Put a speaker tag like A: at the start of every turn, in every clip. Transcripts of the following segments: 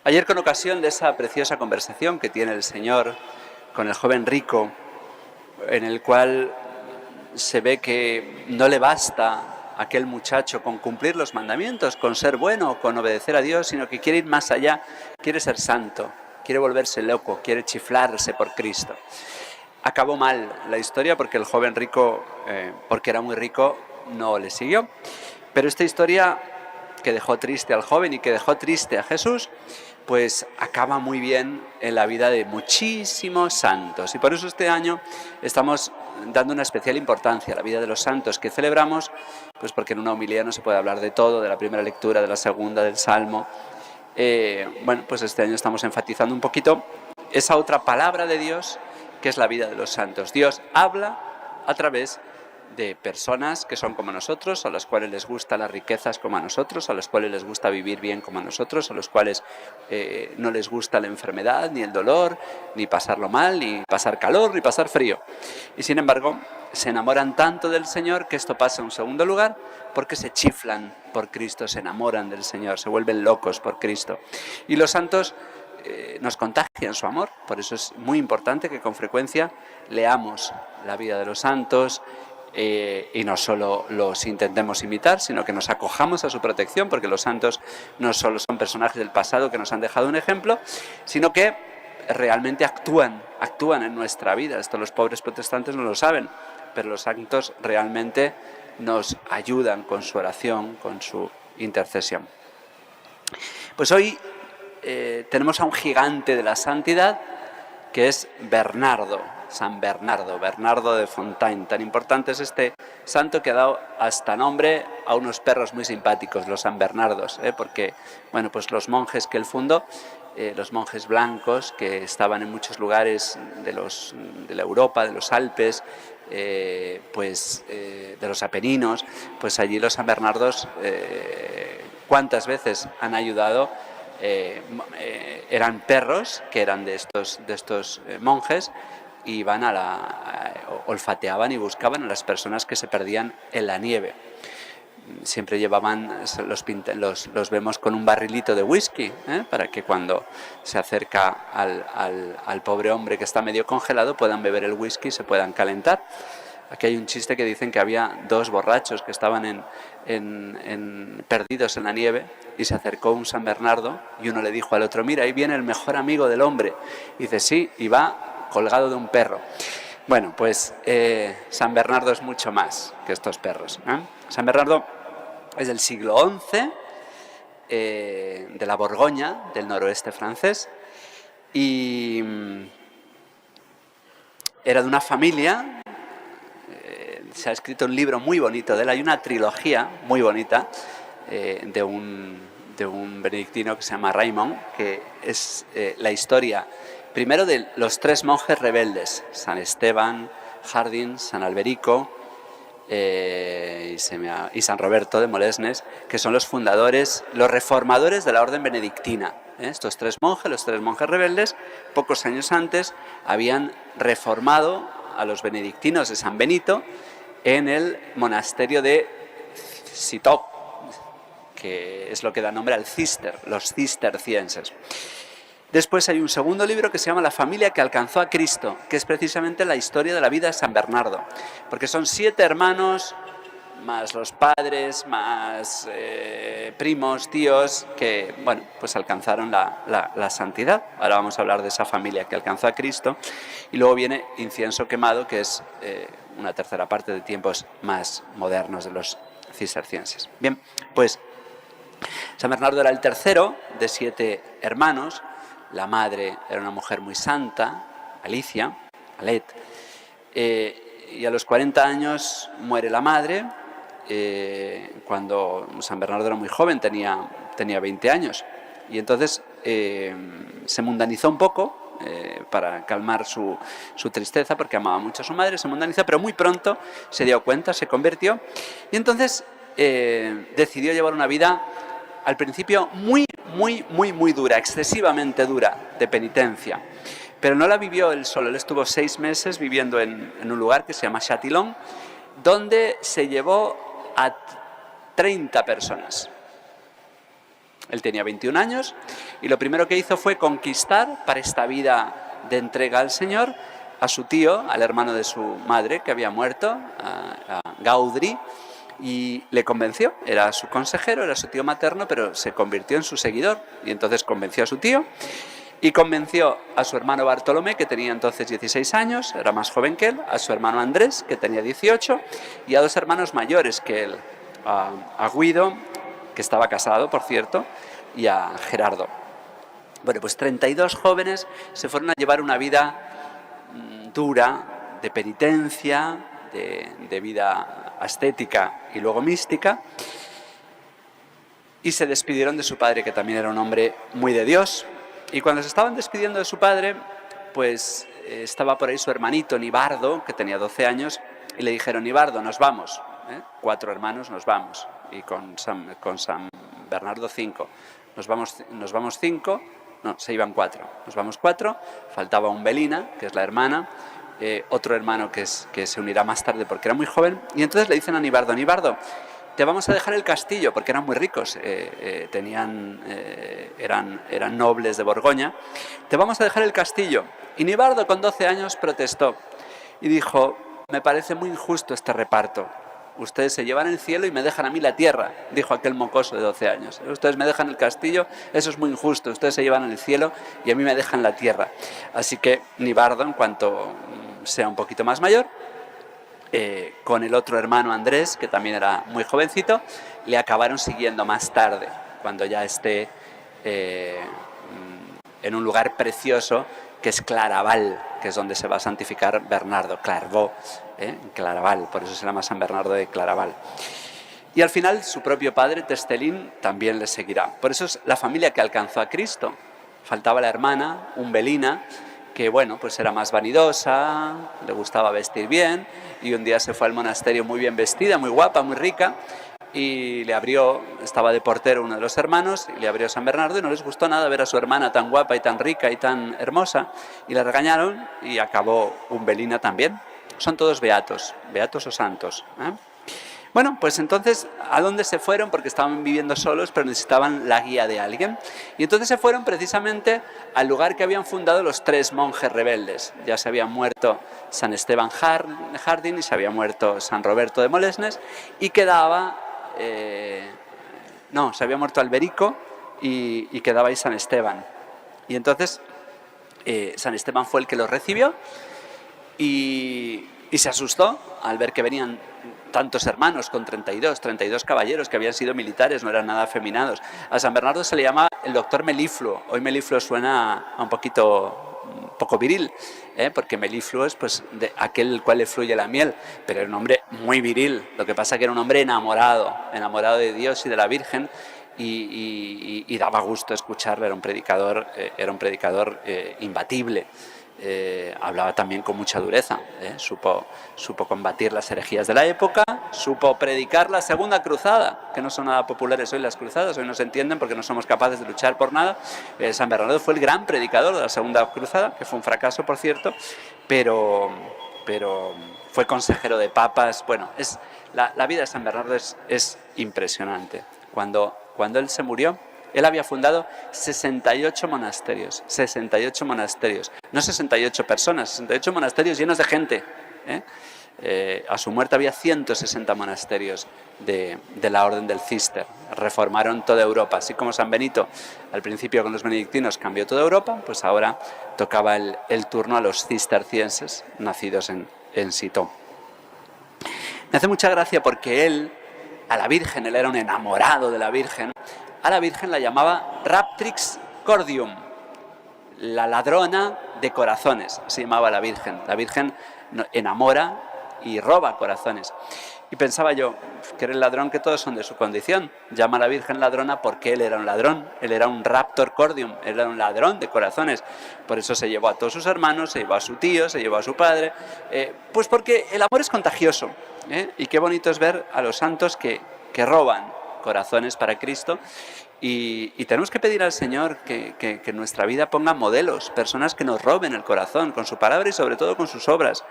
A: Ayer, con ocasión de esa preciosa conversación que tiene el Señor con el joven rico, en el cual se ve que no le basta a aquel muchacho con cumplir los mandamientos, con ser bueno, con obedecer a Dios, sino que quiere ir más allá, quiere ser santo, quiere volverse loco, quiere chiflarse por Cristo. Acabó mal la historia porque el joven rico, porque era muy rico, no le siguió. Pero esta historia, que dejó triste al joven y que dejó triste a Jesús, pues acaba muy bien en la vida de muchísimos santos. Y por eso este año estamos dando una especial importancia a la vida de los santos que celebramos, pues porque en una homilía no se puede hablar de todo, de la primera lectura, de la segunda, del Salmo. Bueno, pues este año estamos enfatizando un poquito esa otra palabra de Dios, que es la vida de los santos. Dios habla a través de personas que son como nosotros, a las cuales les gustan las riquezas como a nosotros, a los cuales les gusta vivir bien como a nosotros, a los cuales no les gusta la enfermedad, ni el dolor, ni pasarlo mal, ni pasar calor, ni pasar frío. Y sin embargo, se enamoran tanto del Señor que esto pasa a un segundo lugar, porque se chiflan por Cristo, se enamoran del Señor, se vuelven locos por Cristo. Y los santos nos contagian su amor. Por eso es muy importante que con frecuencia leamos la vida de los santos, y no solo los intentemos imitar, sino que nos acojamos a su protección, porque los santos no solo son personajes del pasado que nos han dejado un ejemplo, sino que realmente actúan en nuestra vida. Esto los pobres protestantes no lo saben, pero los santos realmente nos ayudan con su oración, con su intercesión. Pues hoy tenemos a un gigante de la santidad, que es Bernardo, San Bernardo, Bernardo de Fontaine. Tan importante es este santo que ha dado hasta nombre a unos perros muy simpáticos, los San Bernardos, porque bueno, pues los monjes que él fundó, los monjes blancos que estaban en muchos lugares de la Europa, de los Alpes, de los Apeninos, pues allí los San Bernardos, ¿cuántas veces han ayudado? Eran perros que eran de estos monjes, y iban olfateaban y buscaban a las personas que se perdían en la nieve. Siempre llevaban, los vemos con un barrilito de whisky, para que cuando se acerca al pobre hombre que está medio congelado puedan beber el whisky y se puedan calentar. Aquí hay un chiste que dicen que había dos borrachos que estaban perdidos en la nieve, y se acercó un San Bernardo y uno le dijo al otro: mira, ahí viene el mejor amigo del hombre. Y dice: sí, y va colgado de un perro. Bueno, pues San Bernardo es mucho más que estos perros. San Bernardo es del siglo XI, de la Borgoña, del noroeste francés, y era de una familia. Se ha escrito un libro muy bonito de él, hay una trilogía muy bonita de un benedictino que se llama Raymond, que es la historia primero de los tres monjes rebeldes, San Esteban, Jardín, San Alberico y San Roberto de Molesmes, que son los fundadores, los reformadores de la orden benedictina. Estos tres monjes, los tres monjes rebeldes, pocos años antes habían reformado a los benedictinos de San Benito en el monasterio de Citeaux, que es lo que da nombre al Cister, los cistercienses. Después hay un segundo libro que se llama La familia que alcanzó a Cristo, que es precisamente la historia de la vida de San Bernardo, porque son 7 hermanos, más los padres, más primos, tíos, que bueno, pues alcanzaron la santidad. Ahora vamos a hablar de esa familia que alcanzó a Cristo. Y luego viene Incienso quemado, que es una tercera parte de tiempos más modernos de los cistercienses. Bien, pues San Bernardo era el tercero de 7 hermanos. La madre era una mujer muy santa, Alicia, Alet, y a los 40 años muere la madre. Cuando San Bernardo era muy joven, tenía 20 años, y entonces se mundanizó un poco para calmar su tristeza, porque amaba mucho a su madre. Se mundaniza, pero muy pronto se dio cuenta, se convirtió, y entonces decidió llevar una vida al principio muy dura, excesivamente dura, de penitencia. Pero no la vivió él solo. Él estuvo 6 meses viviendo en un lugar que se llama Châtillon, donde se llevó a 30 personas. Él tenía 21 años y lo primero que hizo fue conquistar para esta vida de entrega al Señor a su tío, al hermano de su madre que había muerto, a Gaudri, y le convenció. Era su consejero, era su tío materno, pero se convirtió en su seguidor y entonces convenció a su tío y convenció a su hermano Bartolomé, que tenía entonces 16 años, era más joven que él, a su hermano Andrés, que tenía 18, y a dos hermanos mayores que él, a Guido, que estaba casado, por cierto, y a Gerardo. Bueno, pues 32 jóvenes se fueron a llevar una vida dura, de penitencia, de vida ascética y luego mística, y se despidieron de su padre, que también era un hombre muy de Dios. Y cuando se estaban despidiendo de su padre, pues estaba por ahí su hermanito Nibardo, que tenía 12 años, y le dijeron: Nibardo, nos vamos, 4 hermanos nos vamos, y con San Bernardo 5, nos vamos 5, no, se iban 4, nos vamos 4, faltaba Umbelina, que es la hermana, otro hermano que se unirá más tarde porque era muy joven, y entonces le dicen a Nibardo: Nibardo, te vamos a dejar el castillo, porque eran muy ricos, eran nobles de Borgoña, te vamos a dejar el castillo. Y Nibardo, con 12 años, protestó y dijo: me parece muy injusto este reparto. Ustedes se llevan el cielo y me dejan a mí la tierra, dijo aquel mocoso de 12 años. Ustedes me dejan el castillo, eso es muy injusto. Ustedes se llevan el cielo y a mí me dejan la tierra. Así que Nibardo, en cuanto sea un poquito más mayor, con el otro hermano Andrés, que también era muy jovencito, le acabaron siguiendo más tarde, cuando ya esté en un lugar precioso que es Claraval, que es donde se va a santificar Bernardo, Clairvaux, Claraval, por eso se llama San Bernardo de Claraval. Y al final su propio padre, Testelín, también le seguirá. Por eso es la familia que alcanzó a Cristo. Faltaba la hermana, Umbelina, que bueno, pues era más vanidosa, le gustaba vestir bien, y un día se fue al monasterio muy bien vestida, muy guapa, muy rica, y le abrió, estaba de portero uno de los hermanos, y le abrió San Bernardo, y no les gustó nada ver a su hermana tan guapa y tan rica y tan hermosa, y la regañaron, y acabó Umbelina también. Son todos beatos o santos, Bueno, pues entonces, ¿a dónde se fueron? Porque estaban viviendo solos, pero necesitaban la guía de alguien. Y entonces se fueron precisamente al lugar que habían fundado los 3 monjes rebeldes. Ya se habían muerto San Esteban Harding y se había muerto San Roberto de Molesnes, y quedaba... se había muerto Alberico y quedaba ahí San Esteban. Y entonces San Esteban fue el que los recibió y se asustó al ver que venían tantos hermanos con 32 caballeros que habían sido militares, no eran nada afeminados. A San Bernardo se le llama el doctor melifluo. Hoy melifluo suena a un poco viril, porque melifluo es pues de aquel el cual le fluye la miel, pero era un hombre muy viril. Lo que pasa que era un hombre enamorado de Dios y de la Virgen, y daba gusto escucharle. Era un predicador imbatible. Hablaba también con mucha dureza, supo combatir las herejías de la época, supo predicar la segunda cruzada, que no son nada populares hoy las cruzadas, hoy no se entienden porque no somos capaces de luchar por nada. San Bernardo fue el gran predicador de la segunda cruzada, que fue un fracaso, por cierto, pero fue consejero de papas. Bueno, la vida de San Bernardo es impresionante. Cuando él se murió, él había fundado 68 monasterios, no 68 personas, 68 monasterios llenos de gente. A su muerte había 160 monasterios de la Orden del Císter. Reformaron toda Europa, así como San Benito al principio con los benedictinos cambió toda Europa, pues ahora tocaba el turno a los cistercienses nacidos en Citeaux. Me hace mucha gracia porque él era un enamorado de la Virgen. A la Virgen la llamaba Raptrix Cordium, la ladrona de corazones, se llamaba la Virgen. La Virgen enamora y roba corazones. Y pensaba yo, que era el ladrón, que todos son de su condición. Llama a la Virgen ladrona porque él era un ladrón, él era un raptor cordium, él era un ladrón de corazones. Por eso se llevó a todos sus hermanos, se llevó a su tío, se llevó a su padre, pues porque el amor es contagioso, y qué bonito es ver a los santos que roban corazones para Cristo, y tenemos que pedir al Señor que en nuestra vida ponga modelos, personas que nos roben el corazón con su palabra y sobre todo con sus obras.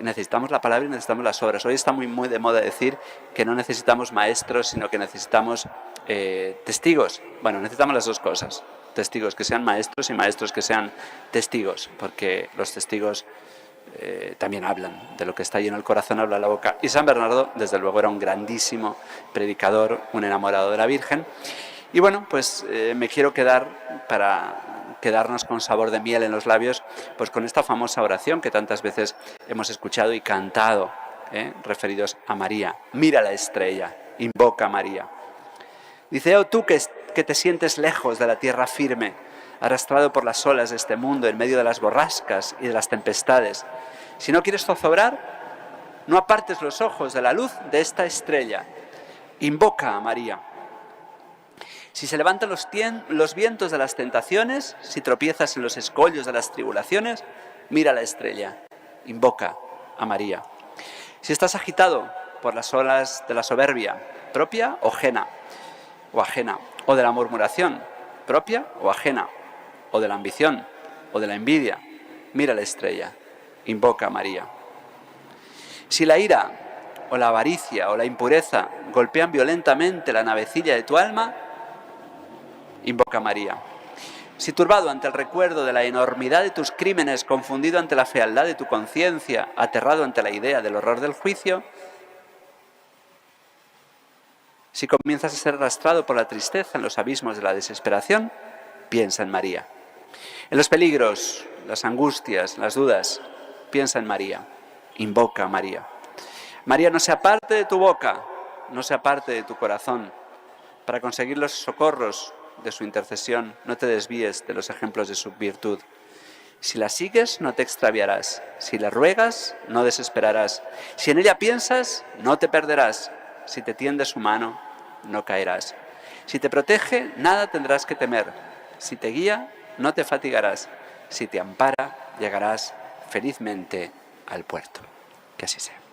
A: Necesitamos la palabra y necesitamos las obras. Hoy está muy de moda decir que no necesitamos maestros, sino que necesitamos testigos. Bueno, necesitamos las dos cosas. Testigos que sean maestros y maestros que sean testigos, porque los testigos también hablan de lo que está ahí en el corazón, habla la boca. Y San Bernardo, desde luego, era un grandísimo predicador, un enamorado de la Virgen. Y bueno, pues me quiero quedar, para quedarnos con sabor de miel en los labios, pues con esta famosa oración que tantas veces hemos escuchado y cantado, referidos a María. Mira la estrella, invoca a María. Dice: oh tú que te sientes lejos de la tierra firme, arrastrado por las olas de este mundo, en medio de las borrascas y de las tempestades. Si no quieres zozobrar, no apartes los ojos de la luz de esta estrella. Invoca a María. Si se levantan los vientos de las tentaciones, si tropiezas en los escollos de las tribulaciones, mira la estrella. Invoca a María. Si estás agitado por las olas de la soberbia, propia o ajena, o de la murmuración, propia o ajena, o de la ambición, o de la envidia, mira la estrella, invoca a María. Si la ira, o la avaricia, o la impureza golpean violentamente la navecilla de tu alma, invoca a María. Si turbado ante el recuerdo de la enormidad de tus crímenes, confundido ante la fealdad de tu conciencia, aterrado ante la idea del horror del juicio, si comienzas a ser arrastrado por la tristeza en los abismos de la desesperación, piensa en María. En los peligros, las angustias, las dudas, piensa en María. Invoca a María. María no se aparte de tu boca, no se aparte de tu corazón. Para conseguir los socorros de su intercesión, no te desvíes de los ejemplos de su virtud. Si la sigues, no te extraviarás. Si la ruegas, no desesperarás. Si en ella piensas, no te perderás. Si te tiende su mano, no caerás. Si te protege, nada tendrás que temer. Si te guía, no te fatigarás. Si te ampara, llegarás felizmente al puerto. Que así sea.